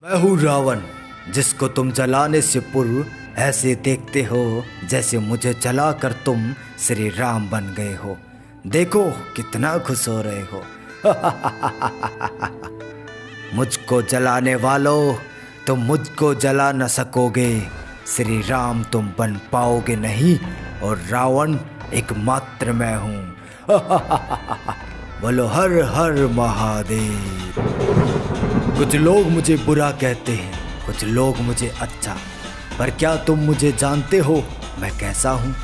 मैं हूँ रावण, जिसको तुम जलाने से पूर्व ऐसे देखते हो जैसे मुझे जलाकर तुम श्री राम बन गए हो। देखो कितना खुश हो रहे हो। मुझको जलाने वालों, तुम मुझको जला न सकोगे। श्री राम तुम बन पाओगे नहीं, और रावण एकमात्र मैं हूँ। बोलो हर हर महादेव। कुछ लोग मुझे बुरा कहते हैं, कुछ लोग मुझे अच्छा, पर क्या तुम मुझे जानते हो मैं कैसा हूँ?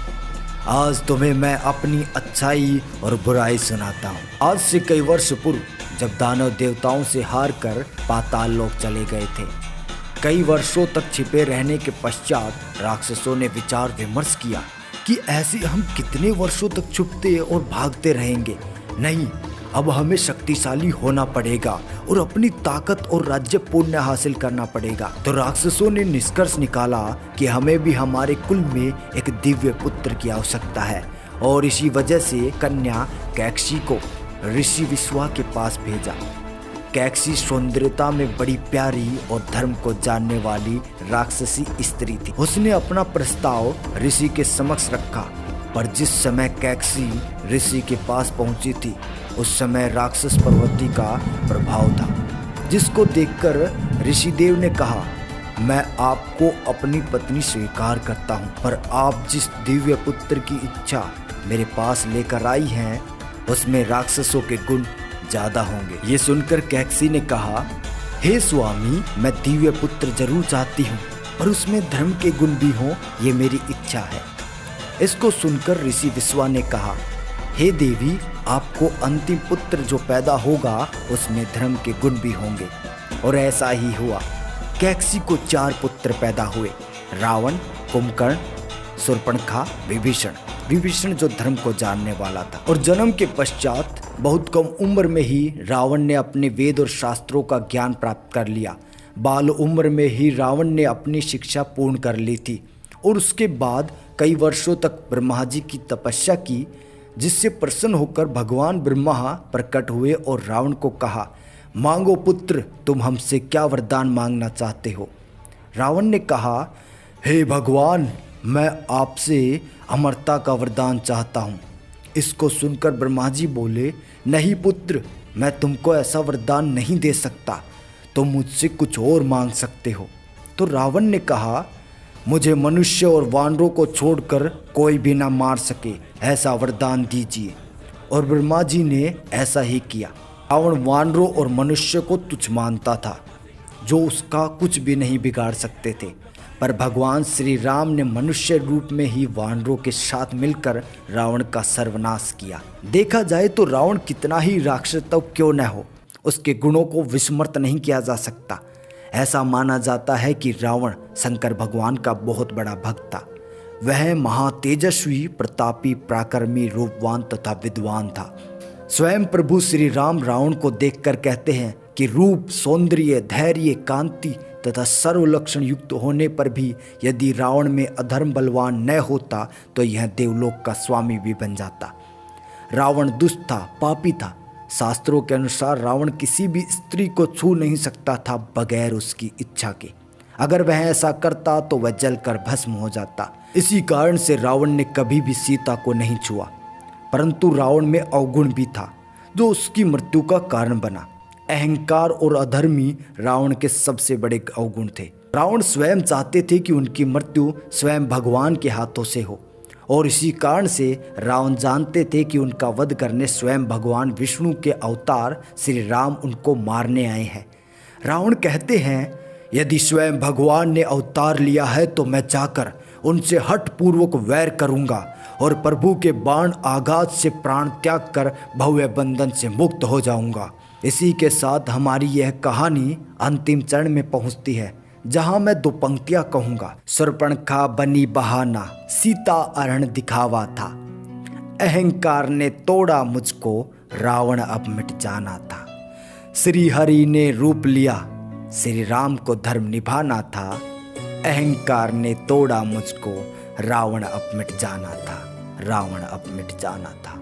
आज तुम्हें मैं अपनी अच्छाई और बुराई सुनाता हूँ। आज से कई वर्ष पूर्व, जब दानव देवताओं से हार कर पाताल लोक चले गए थे, कई वर्षों तक छिपे रहने के पश्चात राक्षसों ने विचार विमर्श किया कि ऐसे हम कितने वर्षों तक छुपते और भागते रहेंगे। नहीं, अब हमें शक्तिशाली होना पड़ेगा और अपनी ताकत और राज्य पुण्य हासिल करना पड़ेगा। तो राक्षसों ने निष्कर्ष निकाला कि हमें भी हमारे कुल में एक दिव्य पुत्र की आवश्यकता है, और इसी वजह से कन्या कैकसी को ऋषि विश्वा के पास भेजा। कैकसी सौंदर्यता में बड़ी प्यारी और धर्म को जानने वाली राक्षसी स्त्री थी। उसने अपना प्रस्ताव ऋषि के समक्ष रखा, पर जिस समय कैकसी ऋषि के पास पहुंची थी, उस समय राक्षस पार्वती का प्रभाव था, जिसको देखकर ऋषिदेव ने कहा, मैं आपको अपनी पत्नी स्वीकार करता हूँ, पर आप जिस दिव्य पुत्र की इच्छा मेरे पास लेकर आई हैं, उसमें राक्षसों के गुण ज्यादा होंगे। ये सुनकर कैकसी ने कहा, हे स्वामी, मैं दिव्य पुत्र जरूर चाहती हूँ, पर उसमें धर्म के गुण भी हों, ये मेरी इच्छा है। इसको सुनकर ऋषि विश्वा ने कहा, हे देवी, आपको अंतिम पुत्र जो पैदा होगा उसमें धर्म के गुण भी होंगे। और ऐसा ही हुआ। कैकसी को 4 पुत्र पैदा हुए, रावण, कुंभकर्ण, शूर्पणखा, विभीषण। विभीषण जो धर्म को जानने वाला था। और जन्म के पश्चात बहुत कम उम्र में ही रावण ने अपने वेद और शास्त्रों का ज्ञान प्राप्त कर लिया। बाल उम्र में ही रावण ने अपनी शिक्षा पूर्ण कर ली थी, और उसके बाद कई वर्षों तक ब्रह्मा जी की तपस्या की, जिससे प्रसन्न होकर भगवान ब्रह्मा प्रकट हुए और रावण को कहा, मांगो पुत्र, तुम हमसे क्या वरदान मांगना चाहते हो? रावण ने कहा, हे भगवान, मैं आपसे अमरता का वरदान चाहता हूँ। इसको सुनकर ब्रह्मा जी बोले, नहीं पुत्र, मैं तुमको ऐसा वरदान नहीं दे सकता, तुम मुझसे कुछ और मांग सकते हो। तो रावण ने कहा, मुझे मनुष्य और वानरों को छोड़कर कोई भी ना मार सके, ऐसा वरदान दीजिए। और ब्रह्मा जी ने ऐसा ही किया। रावण वानरों और मनुष्य को तुच्छ मानता था, जो उसका कुछ भी नहीं बिगाड़ सकते थे, पर भगवान श्री राम ने मनुष्य रूप में ही वानरों के साथ मिलकर रावण का सर्वनाश किया। देखा जाए तो रावण कितना ही राक्षस तो क्यों न हो, उसके गुणों को विस्मृत नहीं किया जा सकता। ऐसा माना जाता है कि रावण शंकर भगवान का बहुत बड़ा भक्त था। वह महातेजस्वी, प्रतापी, पराक्रमी, रूपवान तथा विद्वान था। स्वयं प्रभु श्री राम रावण को देखकर कहते हैं कि रूप, सौंदर्य, धैर्य, कांति तथा सर्व लक्षण युक्त होने पर भी यदि रावण में अधर्म बलवान न होता तो यह देवलोक का स्वामी भी बन जाता। रावण दुष्ट था, पापी था। शास्त्रों के अनुसार रावण किसी भी स्त्री को छू नहीं सकता था बगैर उसकी इच्छा के। अगर वह ऐसा करता तो वह जलकर भस्म हो जाता। इसी कारण से रावण ने कभी भी सीता को नहीं छुआ। परंतु रावण में अवगुण भी था, जो उसकी मृत्यु का कारण बना। अहंकार और अधर्मी रावण के सबसे बड़े अवगुण थे। रावण स्वयं चाहते थे कि उनकी मृत्यु स्वयं भगवान के हाथों से हो, और इसी कारण से रावण जानते थे कि उनका वध करने स्वयं भगवान विष्णु के अवतार श्री राम उनको मारने आए हैं। रावण कहते हैं, यदि स्वयं भगवान ने अवतार लिया है तो मैं जाकर उनसे हठ पूर्वक वैर करूंगा और प्रभु के बाण आघात से प्राण त्याग कर भव्य बंधन से मुक्त हो जाऊंगा। इसी के साथ हमारी यह कहानी अंतिम चरण में पहुंचती है, जहां मैं 2 पंक्तियां कहूंगा। शूर्पणखा बनी बहाना, सीता अरण दिखावा था। अहंकार ने तोड़ा मुझको, रावण अब मिट जाना था। श्री हरि ने रूप लिया, श्री राम को धर्म निभाना था। अहंकार ने तोड़ा मुझको, रावण अब मिट जाना था। रावण अब मिट जाना था।